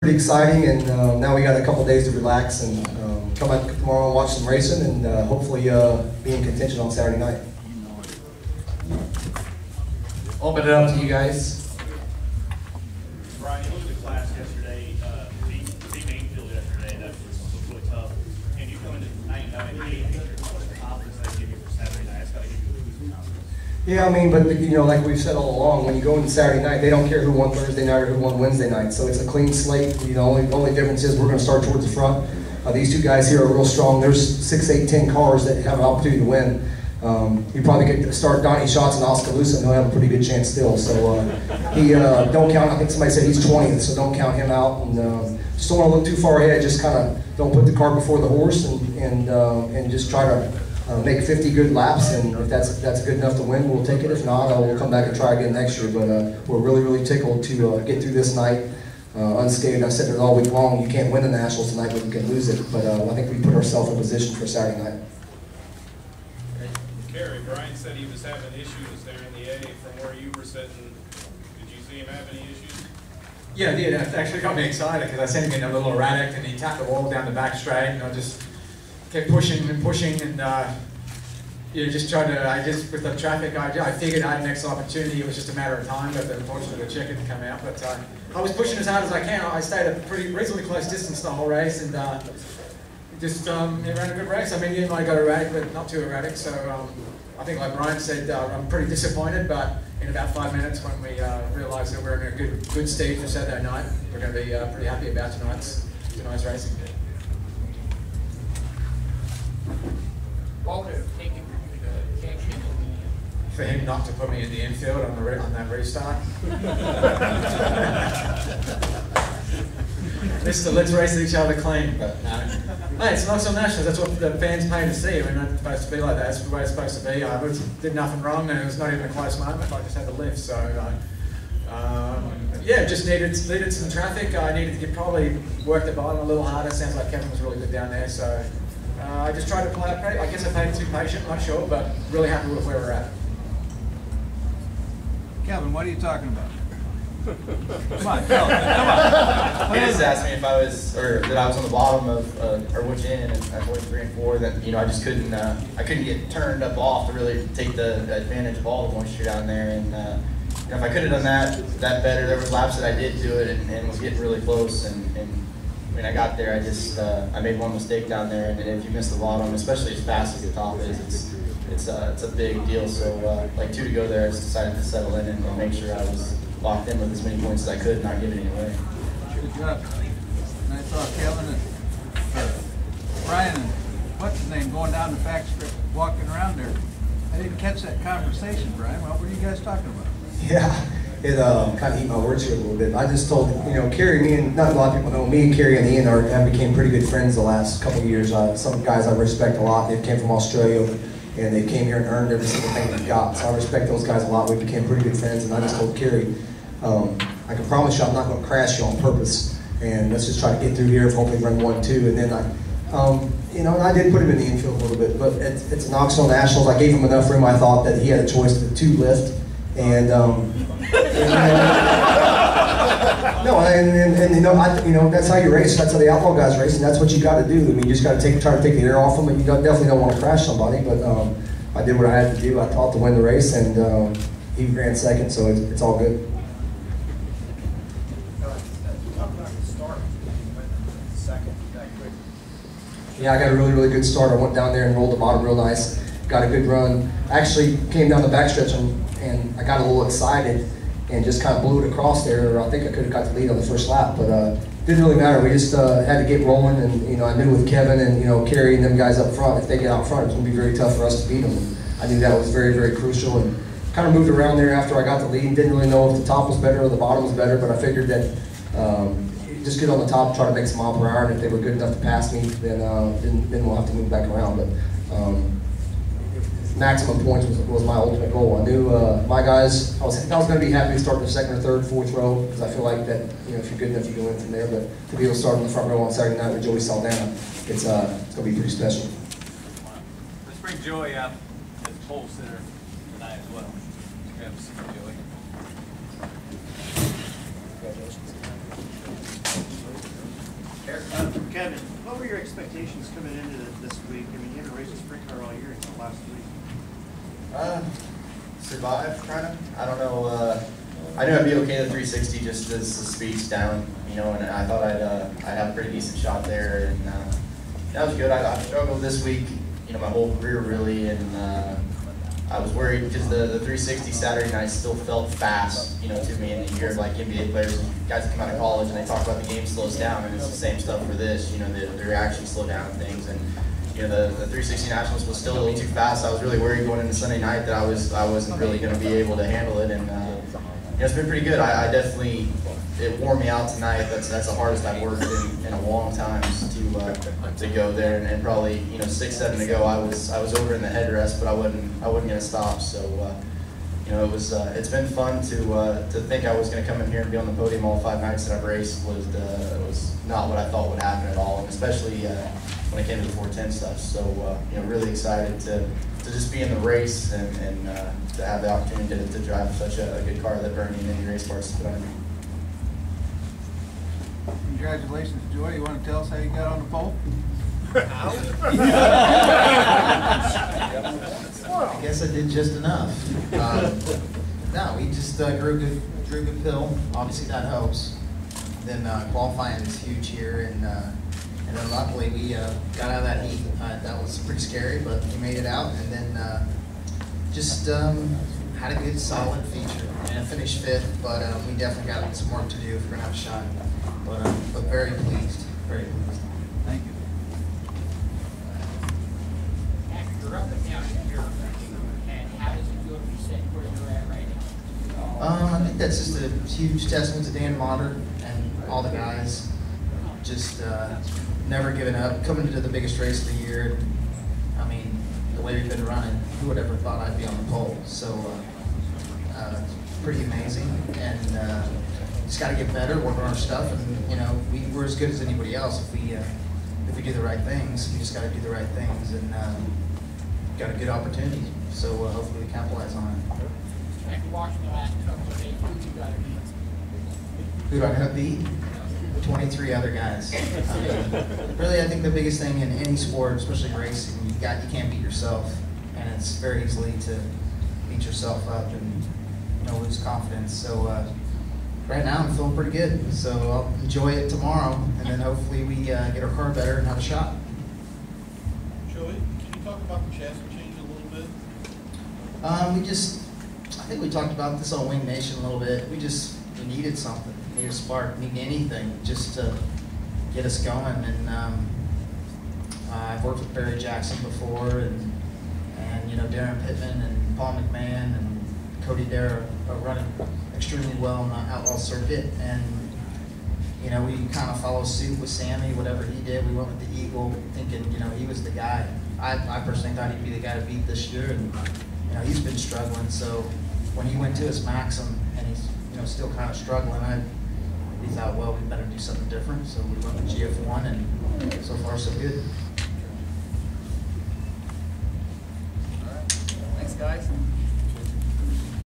Pretty exciting, and now we got a couple days to relax and come out tomorrow and watch some racing, and hopefully be in contention on Saturday night. Open it up to you guys. Brian, you looked at the class yesterday, beat Mainfield yesterday. That was really tough. And you come into tonight knowing, hey, what's the confidence they give you for Saturday night? It's got to give you a boost of confidence. Yeah, I mean, but you know, like we've said all along, when you go into Saturday night, they don't care who won Thursday night or who won Wednesday night. So it's a clean slate. You know, only difference is we're going to start towards the front. These two guys here are real strong. There's 6, 8, 10 cars that have an opportunity to win. You probably get to start Donnie Schatz and Oskaloosa, and he'll have a pretty good chance still. So he don't count. I think somebody said he's 20th, so don't count him out. And just don't want to look too far ahead. Just kind of don't put the cart before the horse, and just try to make 50 good laps. And if that's good enough to win, we'll take it. If not, we'll come back and try again next year. But we're really tickled to get through this night unscathed. I said it all week long. You can't win the Nationals tonight, but you can lose it. But I think we put ourselves in position for Saturday night. Kerry, Brian said he was having issues there in the A. From where you were sitting, did you see him have any issues? Yeah, I did. It actually got me excited because I seen him getting a little erratic, and he tapped the wall down the back straight, and I just kept pushing and pushing, and just tried to. With the traffic, I figured I had an excellent opportunity. It was just a matter of time, but unfortunately the check didn't come out. But I was pushing as hard as I can. I stayed a reasonably close distance the whole race, and just ran a good race. I mean, he might have got erratic, but not too erratic. So I think, like Brian said, I'm pretty disappointed. But in about 5 minutes, when we realised that we're in a good state for Saturday night, we're going to be pretty happy about tonight's racing. What would it have taken For him not to put me in the infield on that restart. Let's race each other clean, but no. Hey, it's Knoxville Nationals. That's what the fans pay to see. I mean, it's supposed to be like that. That's the way it's supposed to be. I did nothing wrong, and it was not even a close moment. I just had to lift. So, yeah, just needed some traffic. I needed to probably work the bottom a little harder. Sounds like Kevin was really good down there. So, I just tried to play it. I guess I played too patient. Not sure, but really happy with where we're at. Kevin, what are you talking about? Come on, come on. He just asked me if I was, or that I was on the bottom of, or which end, and I went 3 and 4. That I just couldn't, I couldn't get turned up off to really take the advantage of all the moisture down there. And if I could have done that better, there was laps that I did do it and was getting really close. And when I got there, I made one mistake down there. And if you miss the bottom, especially as fast as the top is, it's a big deal. So like 2 to go there, I just decided to settle in and make sure I was locked in with as many points as I could and not give it any away. Good job. And I saw Kevin and Brian and what's his name going down the back strip, walking around there. I didn't catch that conversation, Brian. What were you guys talking about? Yeah, it kind of eat my words here a little bit. I just told, Kerry, me and not a lot of people know, me and Kerry and Ian have became pretty good friends the last couple of years. Some guys I respect a lot. They came from Australia, and they came here and earned every single thing they got. So I respect those guys a lot. We became pretty good friends, and I just told Kerry, I can promise you I'm not going to crash you on purpose, and let's just try to get through here, hopefully run 1-2, and then and I did put him in the infield a little bit, but it's Knoxville Nationals. I gave him enough room. I thought that he had a choice to lift, and that's how you race. That's how the outlaw guys race, and that's what you got to do. I mean, you just got to try to take the air off them, and you definitely don't want to crash somebody. But I did what I had to do. I thought to win the race, and he ran second, so it's all good. Yeah, I got a really good start. I went down there and rolled the bottom real nice. Got a good run. Actually came down the backstretch and I got a little excited and just kind of blew it across there. I think I could have got the lead on the first lap, but didn't really matter. We just had to get rolling, and I knew with Kevin and Kerry and them guys up front, if they get out front, it's going to be very tough for us to beat them. And I knew that was very crucial, and kind of moved around there after I got the lead. Didn't really know if the top was better or the bottom was better, but I figured that just get on the top, try to make some mile per hour, and if they were good enough to pass me, then we'll have to move back around. But maximum points was my ultimate goal. I knew my guys, I was going to be happy to start in the second or third, fourth row, because I feel like that if you're good enough, you go in from there. But to be able to start in the front row on Saturday night with Joey Saldana, it's going to be pretty special. Let's bring Joey up as pole sitter tonight as well. We have to see Joey. Congratulations. Kevin, what were your expectations coming into this week? I mean, you haven't raced a sprint car all year until last week. Survive, kind of. I don't know. I knew I'd be okay the 360 just as the speed's down, you know, and I thought I'd have a pretty decent shot there, and that was good. I struggled this week, you know, my whole career really, and I was worried because the 360 Saturday night still felt fast, you know, to me in the year, like NBA players, guys that come out of college and they talk about the game slows down, and it's the same stuff for this, you know, the reactions slow down and things, and you know, the 360 Nationals was still a little too fast. I was really worried going into Sunday night that I wasn't really going to be able to handle it, and you know, it's been pretty good. I definitely, it wore me out tonight. That's the hardest I've worked in a long time to go there, and probably, you know, 6-7 to go, I was over in the headrest, but I wasn't going to stop. So you know, it's been fun to think I was going to come in here and be on the podium all 5 nights that I've raced was not what I thought would happen at all, and especially when it came to the 410 stuff. So you know, really excited to just be in the race and to have the opportunity to drive such a good car that Bernie and any race parts put on. Congratulations, Joey. You want to tell us how you got on the pole? I guess I did just enough. No, we just drew a good pill. Obviously, that helps. Then qualifying is huge here, and then luckily we got out of that heat. That was pretty scary, but we made it out, and then just had a good solid feature and finished 5th. But we definitely got some work to do if we're gonna have a shot. But very pleased, very pleased. Thank you. After you're up and down here, and how does it feel to be set where you're at right now? I think that's just a huge testament to Dan Motter and all the guys. Just never giving up, coming into the biggest race of the year. I mean, the way we've been running, who would ever thought I'd be on the pole? So, pretty amazing, and just got to get better, work on our stuff, and you know, we're as good as anybody else if we do the right things. We just got to do the right things, and got a good opportunity. So hopefully we capitalize on it. After watching the last couple of days, who you got to beat? Who do I got to beat? 23 other guys. Really, I think the biggest thing in any sport, especially racing, you can't beat yourself, and it's very easily to beat yourself up and, you know, lose confidence. So right now I'm feeling pretty good. So I'll enjoy it tomorrow, and then hopefully we get our car better and have a shot. Joey, can you talk about the chassis change a little bit? I think we talked about this on Wing Nation a little bit. We needed something. Need a spark, need anything just to get us going. And I've worked with Barry Jackson before, and you know, Darren Pittman and Paul McMahon and Cody Dare are running extremely well on the outlaw circuit. And you know, we kind of follow suit with Sammy. Whatever he did, we went with the Eagle, thinking, you know, he was the guy. I personally thought he'd be the guy to beat this year, and you know, he's been struggling. So when he went to his Maxim and he's, you know, still kind of struggling, we thought, well, we better do something different, so we went with GF1, and so far so good.